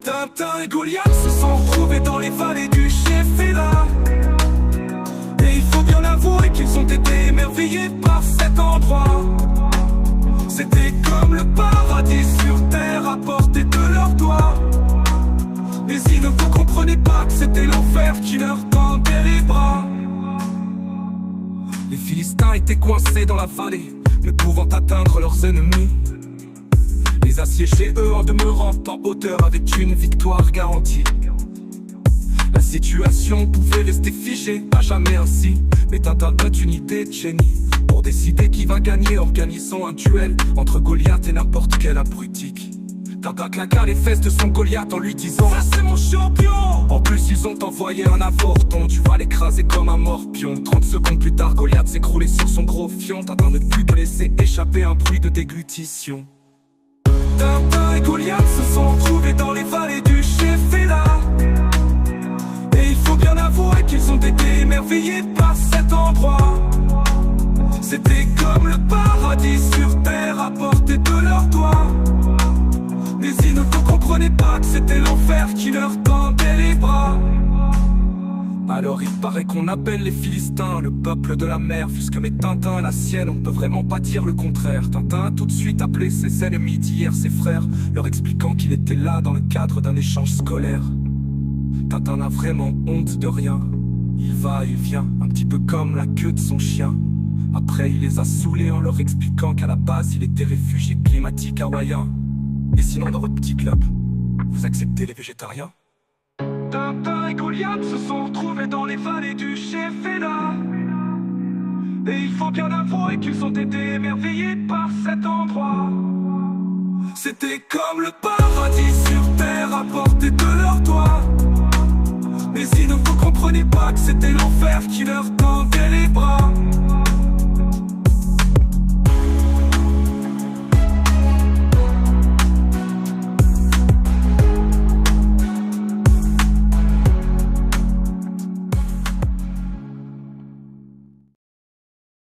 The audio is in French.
Tintin et Goliath se sont retrouvés dans les vallées du Sheffield. Et il faut bien avouer qu'ils ont été émerveillés par cet endroit. C'était comme le paradis sur terre à portée de leurs doigts. Mais ils ne comprenaient pas que c'était l'enfer qui leur tendait les bras. Les Philistins étaient coincés dans la vallée, ne pouvant atteindre leurs ennemis. Les assiéger eux en demeurant en hauteur avec une victoire garantie. La situation pouvait rester figée, à jamais ainsi. Mais Tintin a une idée de génie. Pour décider qui va gagner, organisons un duel entre Goliath et n'importe quel abrutique. Tintin claqua les fesses de son Goliath en lui disant: ça c'est mon champion. En plus ils ont envoyé un avorton, tu vas l'écraser comme un morpion. 30 secondes plus tard, Goliath s'écroulait sur son gros fion. Tintin ne put que laisser échapper un bruit de déglutition. Tintin et Goliath se sont retrouvés dans les vallées du Sheffield. Et il faut bien avouer qu'ils ont été émerveillés par cet endroit. C'était comme le paradis sur terre à portée de leurs doigts. Mais ils ne comprenaient pas que c'était l'enfer qui leur tendait les bras. Alors il paraît qu'on appelle les Philistins le peuple de la mer, puisque mais Tintin est la sienne, on ne peut vraiment pas dire le contraire. Tintin a tout de suite appelé ses ennemis d'hier, ses frères, leur expliquant qu'il était là dans le cadre d'un échange scolaire. Tintin n'a vraiment honte de rien. Il va et vient, un petit peu comme la queue de son chien. Après il les a saoulés en leur expliquant qu'à la base il était réfugié climatique hawaïen. Et sinon dans votre petit club, vous acceptez les végétariens? Tintin et Goliath se sont retrouvés dans les vallées du Sheffield. Et il faut bien avouer qu'ils ont été émerveillés par cet endroit. C'était comme le paradis sur terre à portée de leurs doigts. Mais ils ne comprenaient pas que c'était l'enfer qui leur tendait les bras.